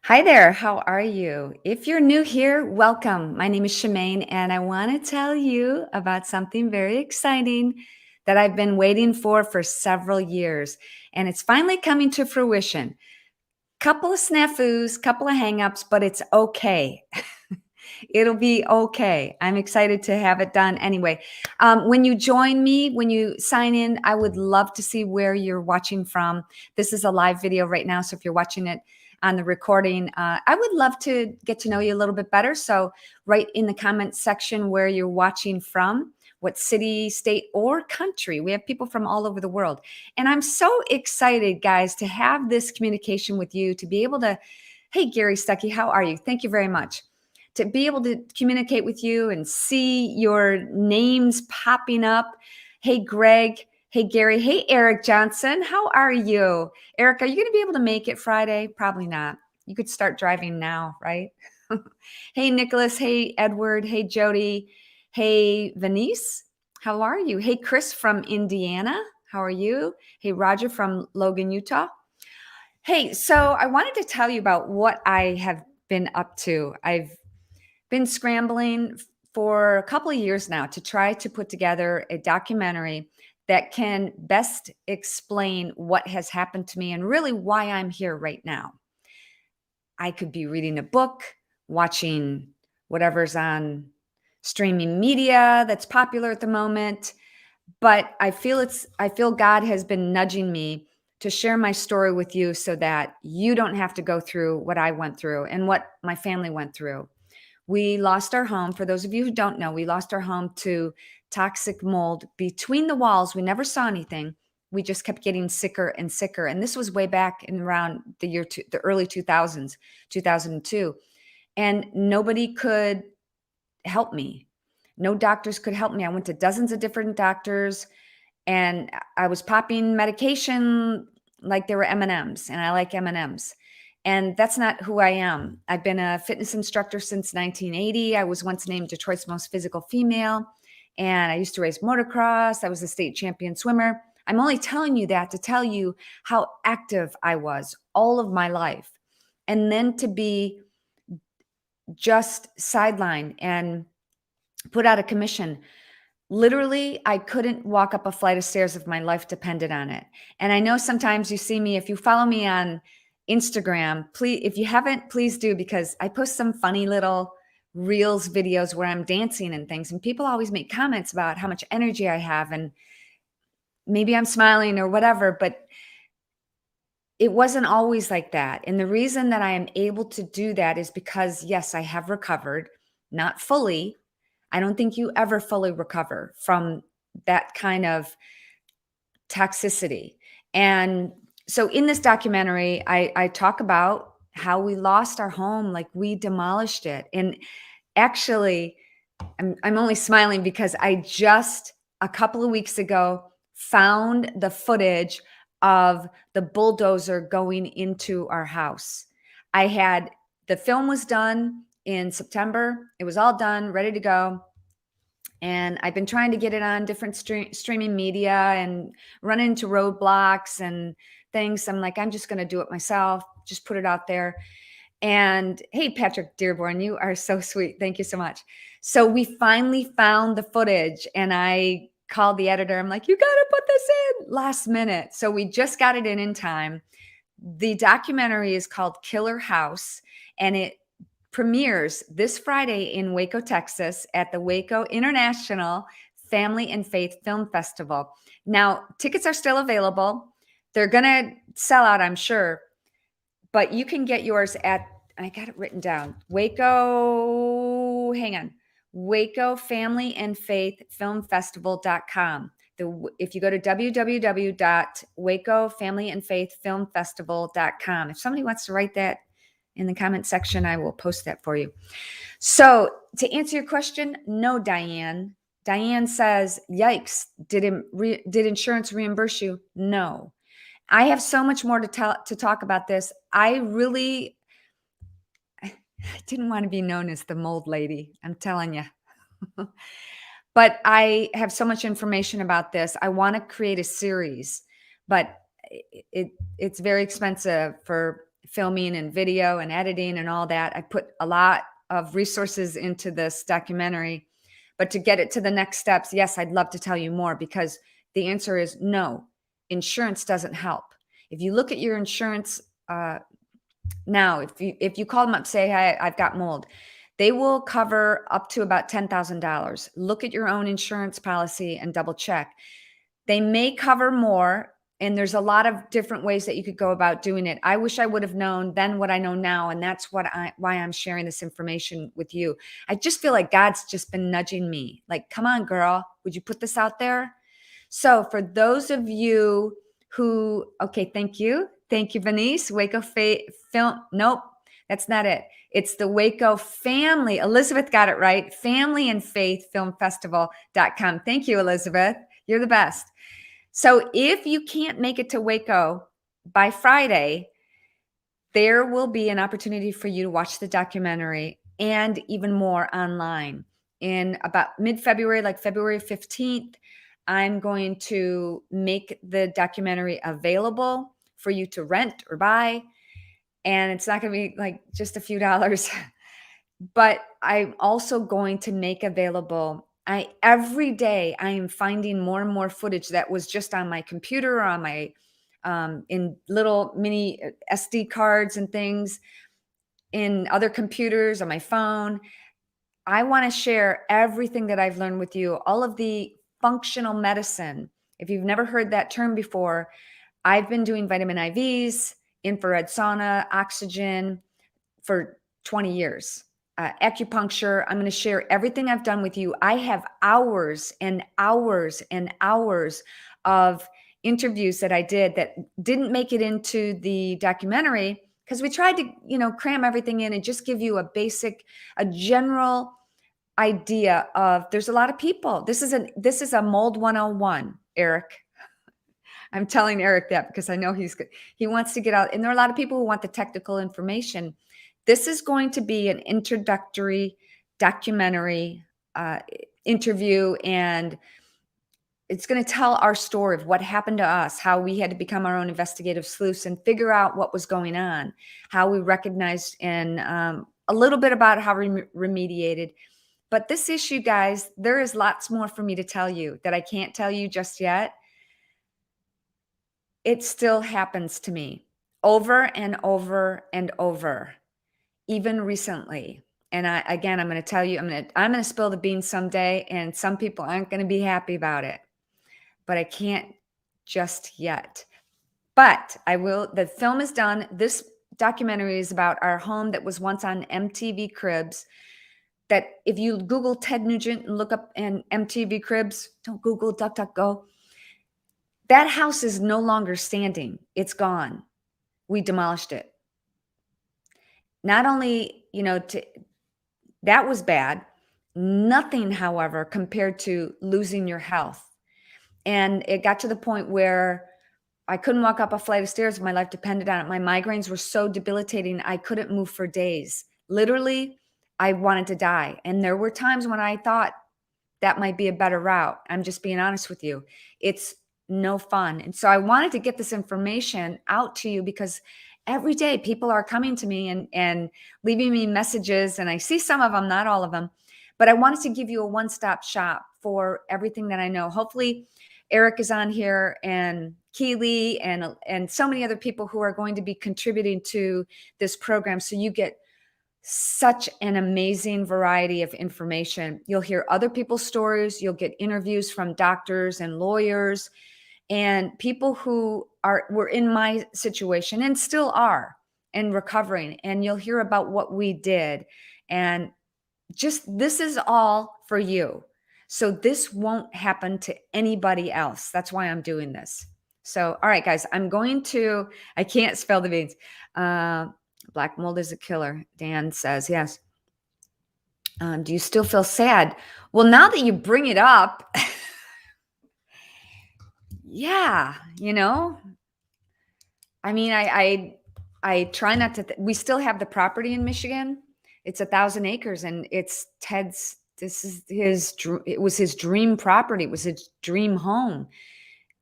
Hi there, how are you? If you're new here, welcome. My name is Shemane, and I want to tell you about something very exciting that I've been waiting for several years, and it's finally coming to fruition. Couple of snafus, couple of hangups, but it's okay. It'll be okay. I'm excited to have it done anyway. When you join me, when you sign in, I would love to see where you're watching from. This is a live video right now. So if you're watching it on the recording, I would love to get to know you a little bit better. So write in the comments section where you're watching from, what city, state, or country. We have people from all over the world. And I'm so excited, guys, to have this communication with you, to be able to, hey, Gary Stuckey, how are you? Thank you very much. To be able to communicate with you and see your names popping up. Hey, Greg. Hey, Gary. Hey, Eric Johnson. How are you? Eric, are you going to be able to make it Friday? Probably not. You could start driving now, right? Hey, Nicholas. Hey, Edward. Hey, Jody. Hey, Venice. How are you? Hey, Chris from Indiana. How are you? Hey, Roger from Logan, Utah. Hey, so I wanted to tell you about what I have been up to. I've been scrambling for a couple of years now to try to put together a documentary that can best explain what has happened to me and really why I'm here right now. I could be reading a book, watching whatever's on streaming media that's popular at the moment, but I feel God has been nudging me to share my story with you so that you don't have to go through what I went through and what my family went through. We lost our home. For those of you who don't know, we lost our home to toxic mold between the walls. We never saw anything. We just kept getting sicker and sicker. And this was way back in around the early 2000s, 2002. And nobody could help me. No doctors could help me. I went to dozens of different doctors and I was popping medication like they were M&Ms, and I like M&Ms. And that's not who I am. I've been a fitness instructor since 1980. I was once named Detroit's most physical female, and I used to race motocross. I was a state champion swimmer. I'm only telling you that to tell you how active I was all of my life. And then to be just sidelined and put out of commission. Literally, I couldn't walk up a flight of stairs if my life depended on it. And I know sometimes you see me, if you follow me on Instagram, please, if you haven't, please do, because I post some funny little reels videos where I'm dancing and things. And people always make comments about how much energy I have. And maybe I'm smiling or whatever, but it wasn't always like that. And the reason that I am able to do that is because, yes, I have recovered, not fully. I don't think you ever fully recover from that kind of toxicity. And so in this documentary, I talk about how we lost our home, like we demolished it. And actually, I'm only smiling because I just a couple of weeks ago found the footage of the bulldozer going into our house. I had the film was done in September. It was all done, ready to go. And I've been trying to get it on different streaming media and run into roadblocks and things. I'm like, I'm just going to do it myself, just put it out there. And hey, Patrick Dearborn, you are so sweet. Thank you so much. So we finally found the footage, and I called the editor. I'm like, you got to put this in last minute. So we just got it in time. The documentary is called Killer House, and it premieres this Friday in Waco, Texas at the Waco International Family and Faith Film Festival. Now, tickets are still available. They're going to sell out, I'm sure, but you can get yours at, I got it written down, Waco, hang on, Waco Family and Faith Film Festival.com. If you go to www.wacofamilyandfaithfilmfestival.com, if somebody wants to write that in the comment section, I will post that for you. So to answer your question, no, Diane. Diane says, yikes, did insurance reimburse you? No. I have so much more to talk about this. I didn't want to be known as the mold lady. I'm telling you. But I have so much information about this. I want to create a series, but it's very expensive for filming and video and editing and all that. I put a lot of resources into this documentary. But to get it to the next steps, yes, I'd love to tell you more, because the answer is no. Insurance doesn't help. If you look at your insurance now, if you call them up, say, "Hey, I've got mold," they will cover up to about $10,000. Look at your own insurance policy and double check. They may cover more, and there's a lot of different ways that you could go about doing it. I wish I would have known then what I know now, and that's why I'm sharing this information with you. I just feel like God's just been nudging me, like, come on, girl, would you put this out there? So for those of you who, okay, thank you. Thank you, Venice. Waco Film. Nope, that's not it. It's the Waco Family. Elizabeth got it right. Family and Faith Film Festival.com. Thank you, Elizabeth. You're the best. So if you can't make it to Waco by Friday, there will be an opportunity for you to watch the documentary and even more online. In about mid-February, like February 15th, I'm going to make the documentary available for you to rent or buy. And it's not going to be like just a few dollars, but I'm also going to make available. Every day I am finding more and more footage that was just on my computer or on my in little mini SD cards and things in other computers on my phone. I want to share everything that I've learned with you, all of the functional medicine. If you've never heard that term before, I've been doing vitamin IVs, infrared sauna, oxygen for 20 years. Acupuncture. I'm going to share everything I've done with you. I have hours and hours and hours of interviews that I did that didn't make it into the documentary because we tried to, cram everything in and just give you a general idea of, there's a lot of people. This is a mold 101, Eric. I'm telling Eric that because I know he wants to get out. And there are a lot of people who want the technical information. This is going to be an introductory documentary interview, and it's going to tell our story of what happened to us, how we had to become our own investigative sleuths and figure out what was going on, how we recognized, and a little bit about how we remediated. But this issue, guys, there is lots more for me to tell you that I can't tell you just yet. It still happens to me over and over and over, even recently. And I'm going to tell you, I'm going to spill the beans someday, and some people aren't going to be happy about it, but I can't just yet. But I will. The film is done. This documentary is about our home that was once on MTV Cribs. That if you Google Ted Nugent and look up and MTV Cribs, don't Google DuckDuckGo. That house is no longer standing. It's gone. We demolished it. Not only, that was bad. Nothing, however, compared to losing your health. And it got to the point where I couldn't walk up a flight of stairs. My life depended on it. My migraines were so debilitating. I couldn't move for days. Literally, I wanted to die. And there were times when I thought that might be a better route. I'm just being honest with you. It's no fun. And so I wanted to get this information out to you because every day people are coming to me and leaving me messages, and I see some of them, not all of them, but I wanted to give you a one-stop shop for everything that I know. Hopefully Eric is on here, and Keely, and so many other people who are going to be contributing to this program. So you get such an amazing variety of information. You'll hear other people's stories. You'll get interviews from doctors and lawyers and people who were in my situation and still are and recovering. And you'll hear about what we did. And just, this is all for you. So this won't happen to anybody else. That's why I'm doing this. So, all right, guys, I can't spell the beans. Black mold is a killer, Dan says. Yes. Do you still feel sad? Well, now that you bring it up, yeah, I mean, I try not to. We still have the property in Michigan. It's 1,000 acres, and it's Ted's. It was his dream property. It was his dream home.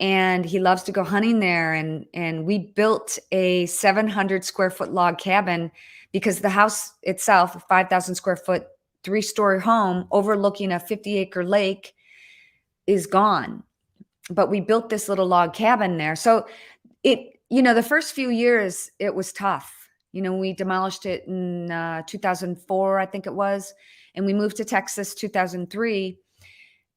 and he loves to go hunting there. And we built a 700 square foot log cabin because the house itself, a 5,000 square foot, 3-story home overlooking a 50-acre lake, is gone. But we built this little log cabin there. So the first few years, it was tough. We demolished it in 2004, I think it was, and we moved to Texas 2003.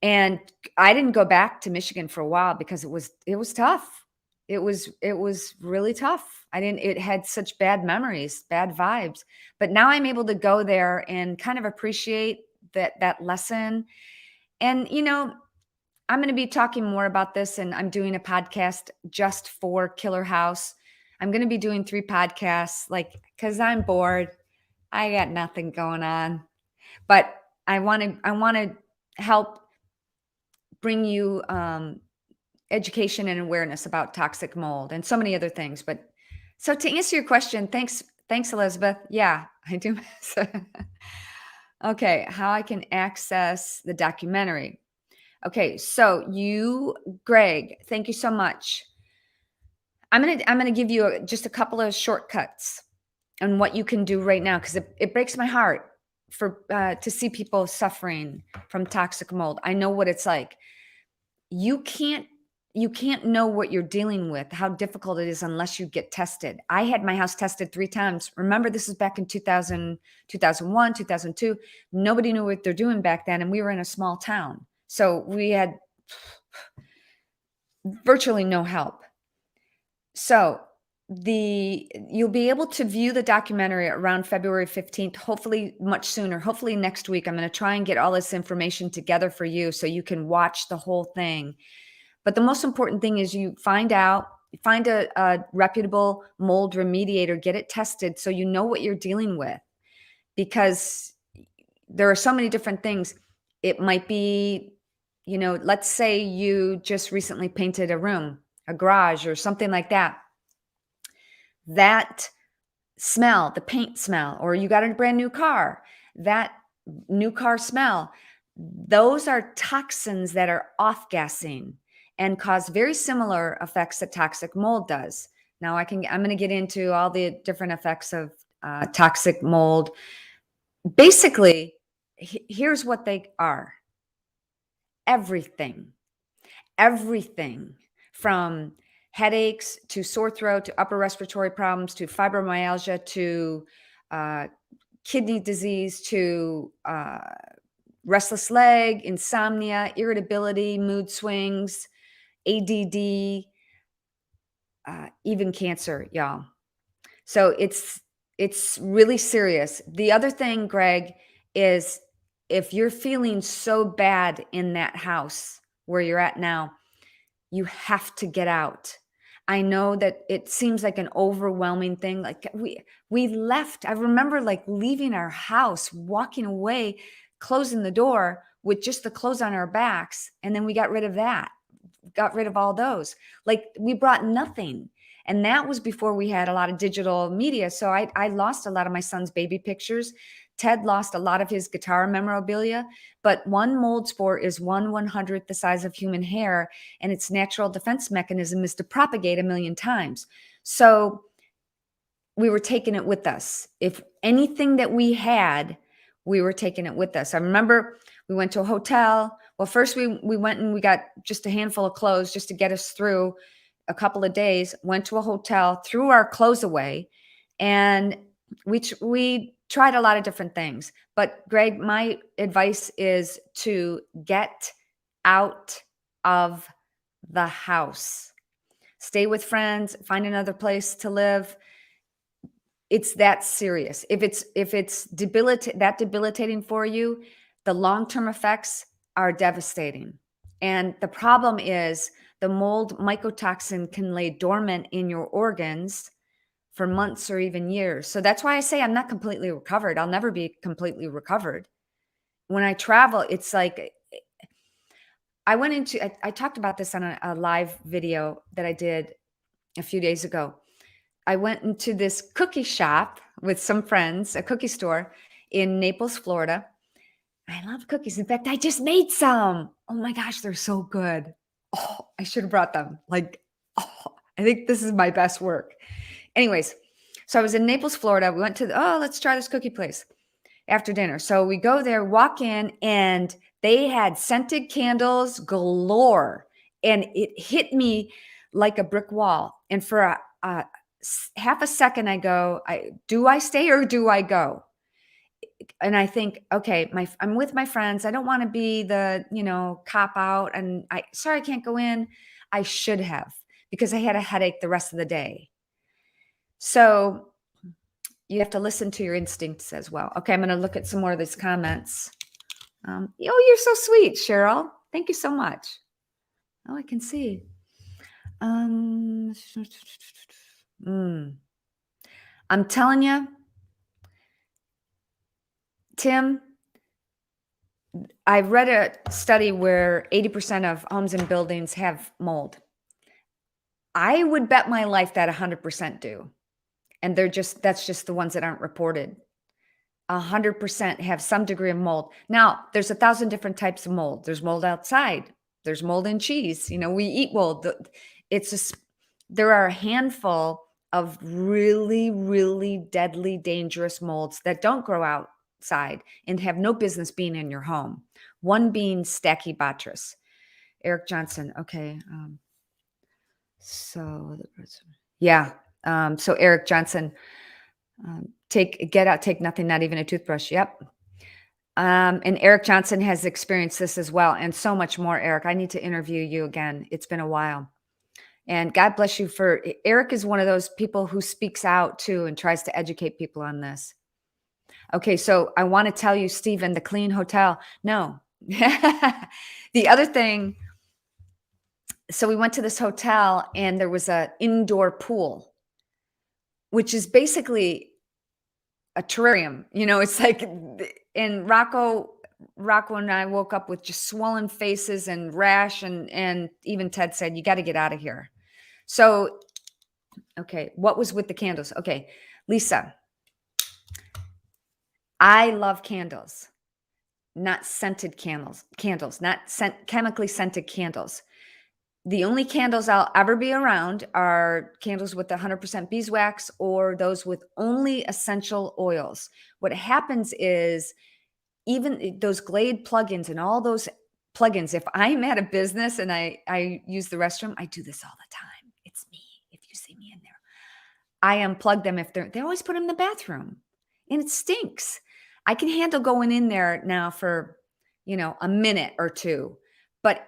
And I didn't go back to Michigan for a while because it was tough. It was really tough. It had such bad memories, bad vibes. But now I'm able to go there and kind of appreciate that lesson. And I'm going to be talking more about this, and I'm doing a podcast just for Killer House. I'm going to be doing 3 podcasts, because I'm bored. I got nothing going on, but I want to help bring you education and awareness about toxic mold and so many other things. But so to answer your question, thanks, Elizabeth. Yeah, I do. Okay, how I can access the documentary. Okay, so Gregg, thank you so much. I'm gonna give you just a couple of shortcuts on what you can do right now, because it breaks my heart to see people suffering from toxic mold. I know what it's like. You can't know what you're dealing with, how difficult it is, unless you get tested. I had my house tested 3 times. Remember, this is back in 2000, 2001, 2002. Nobody knew what they're doing back then, and we were in a small town. So we had virtually no help. So you'll be able to view the documentary around February 15th, hopefully much sooner, hopefully next week. I'm going to try and get all this information together for you so you can watch the whole thing. But the most important thing is you find a reputable mold remediator, get it tested so you know what you're dealing with, because there are so many different things. It might be, let's say you just recently painted a room, a garage, or something like that. That smell, the paint smell, or you got a brand new car, that new car smell, those are toxins that are off-gassing and cause very similar effects that toxic mold does. Now I'm going to get into all the different effects of toxic mold. Basically, here's what they are. Everything from headaches to sore throat to upper respiratory problems to fibromyalgia to kidney disease to restless leg, insomnia, irritability, mood swings, ADD, even cancer, y'all. So it's really serious. The other thing, Gregg, is if you're feeling so bad in that house where you're at now, you have to get out. I know that it seems like an overwhelming thing. Like we left. I remember leaving our house, walking away, closing the door with just the clothes on our backs. And then we got rid of that, got rid of all those. We brought nothing. And that was before we had a lot of digital media. So I lost a lot of my son's baby pictures. Ted lost a lot of his guitar memorabilia, but one mold spore is 1/100th the size of human hair, and its natural defense mechanism is to propagate 1,000,000 times. So we were taking it with us. If anything that we had, we were taking it with us. I remember we went to a hotel. Well, first we went and we got just a handful of clothes just to get us through a couple of days, went to a hotel, threw our clothes away, and we tried a lot of different things. But Gregg, my advice is to get out of the house. Stay with friends, find another place to live. It's that serious. If it's debilitating for you, the long-term effects are devastating. And the problem is the mold mycotoxin can lay dormant in your organs for months or even years. So that's why I say I'm not completely recovered. I'll never be completely recovered. When I travel, it's like I talked about this on a live video that I did a few days ago. I went into this cookie shop with some friends, a cookie store in Naples, Florida. I love cookies. In fact, I just made some. Oh my gosh, they're so good. Oh, I should have brought them. Like, oh, I think this is my best work. Anyways, so I was in Naples, Florida. We went to let's try this cookie place after dinner. So we go there, walk in, and they had scented candles galore. And it hit me like a brick wall. And for half a second, I go, do I stay or do I go? And I think, okay, I'm with my friends. I don't want to be the, cop out. And sorry, I can't go in. I should have, because I had a headache the rest of the day. So you have to listen to your instincts as well. Okay, I'm going to look at some more of these comments. Oh, you're so sweet, Cheryl. Thank you so much. Oh, I can see. I'm telling you, Tim, I read a study where 80% of homes and buildings have mold. I would bet my life that 100% do. And that's just the ones that aren't reported. 100% have some degree of mold. Now, there's 1,000 different types of mold. There's mold outside. There's mold in cheese. We eat mold. There are a handful of really, really deadly, dangerous molds that don't grow outside and have no business being in your home. One being Stachybotrys. Eric Johnson. Okay. So Eric Johnson, get out, take nothing, not even a toothbrush. Yep. And Eric Johnson has experienced this as well, and so much more. Eric, I need to interview you again. It's been a while. And God bless you Eric is one of those people who speaks out too and tries to educate people on this. Okay, so I want to tell you, Stephen, the clean hotel. No. The other thing, so we went to this hotel and there was an indoor pool, which is basically a terrarium. It's like, and Rocco and I woke up with just swollen faces and rash, and even Ted said, you got to get out of here. So, okay, what was with the candles? Okay, Lisa, I love candles, not scented candles, not chemically scented candles. The only candles I'll ever be around are candles with 100% beeswax or those with only essential oils. What happens is, even those Glade plugins and all those plugins, if I'm at a business and I use the restroom, I do this all the time. It's me. If you see me in there, I unplug them. If they always put them in the bathroom, and it stinks. I can handle going in there now for, a minute or two, but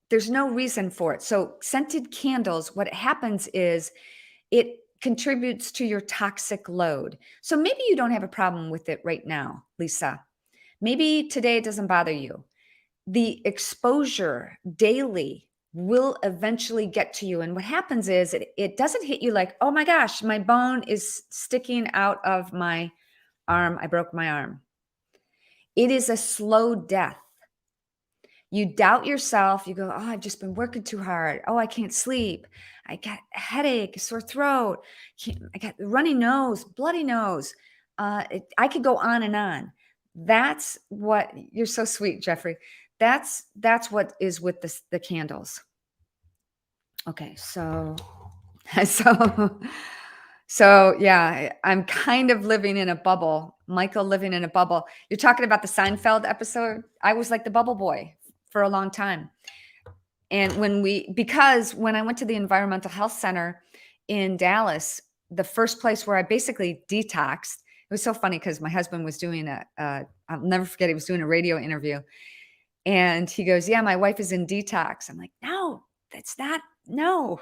there's no reason for it. So scented candles, what happens is it contributes to your toxic load. So maybe you don't have a problem with it right now, Lisa. Maybe today it doesn't bother you. The exposure daily will eventually get to you. And what happens is it doesn't hit you like, oh my gosh, my bone is sticking out of my arm. I broke my arm. It is a slow death. You doubt yourself. You go, oh, I've just been working too hard. Oh, I can't sleep. I got a headache, a sore throat. I got a runny nose, bloody nose. I could go on and on. That's what, you're so sweet, Jeffrey. That's what is with the candles. Okay, so yeah, I'm kind of living in a bubble. Michael living in a bubble. You're talking about the Seinfeld episode. I was like the bubble boy for a long time. And when I went to the environmental health center in Dallas, the first place where I basically detoxed, it was so funny because my husband was doing I'll never forget, he was doing a radio interview. And he goes, yeah, my wife is in detox. I'm like, no, that's not, no.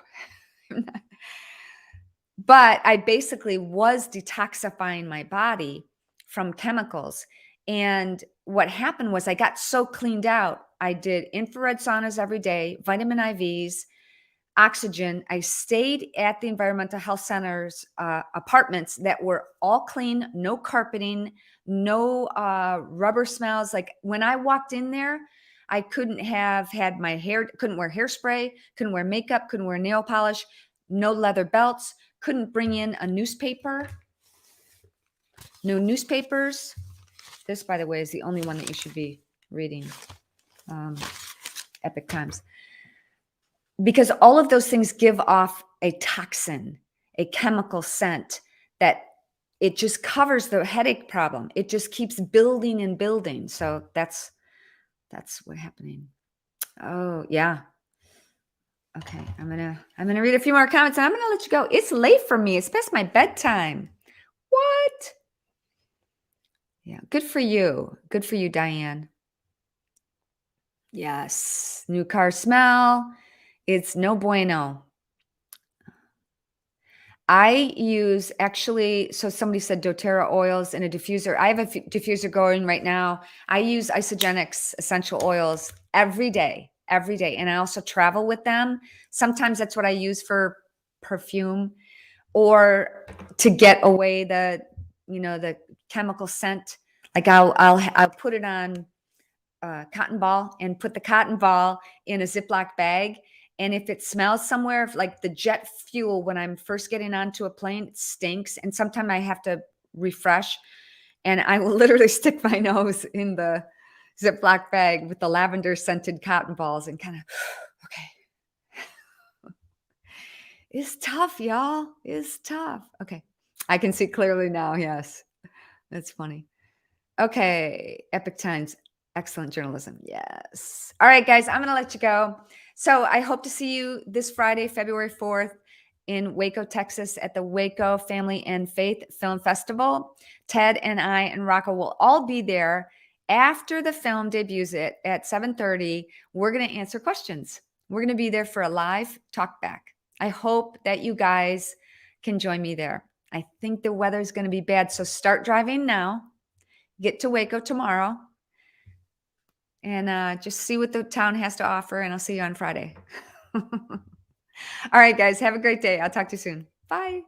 But I basically was detoxifying my body from chemicals. And what happened was I got so cleaned out. I did infrared saunas every day, vitamin IVs, oxygen. I stayed at the environmental health center's apartments that were all clean, no carpeting, no rubber smells. Like when I walked in there, I couldn't have had my hair, couldn't wear hairspray, couldn't wear makeup, couldn't wear nail polish, no leather belts, couldn't bring in a newspaper, no newspapers. This, by the way, is the only one that you should be reading. Epic Times. because all of those things give off a toxin, a chemical scent that it just covers the headache problem. It just keeps building and building. So that's what's happening. Oh, yeah. Okay, I'm gonna read a few more comments and I'm gonna let you go. It's late for me. It's past my bedtime. What? Yeah, good for you. Good for you, Diane. Yes, new car smell. It's no bueno. I use actually, so somebody said doTERRA oils and a diffuser. I have a diffuser going right now. I use Isogenics essential oils every day, and I also travel with them. Sometimes that's what I use for perfume or to get away the chemical scent. Like I'll put it on cotton ball and put the cotton ball in a Ziploc bag. And if it smells somewhere, like the jet fuel, when I'm first getting onto a plane, it stinks. And sometimes I have to refresh. And I will literally stick my nose in the Ziploc bag with the lavender scented cotton balls and kind of, okay. It's tough, y'all. It's tough. Okay. I can see clearly now. Yes. That's funny. Okay. Epic Times. Excellent journalism. Yes. All right, guys, I'm going to let you go. So I hope to see you this Friday, February 4th in Waco, Texas at the Waco Family and Faith Film Festival. Ted and I and Rocco will all be there after the film debuts at 7:30. We're going to answer questions. We're going to be there for a live talk back. I hope that you guys can join me there. I think the weather's going to be bad, so start driving now. Get to Waco tomorrow. And just see what the town has to offer, and I'll see you on Friday. All right, guys, have a great day. I'll talk to you soon. Bye.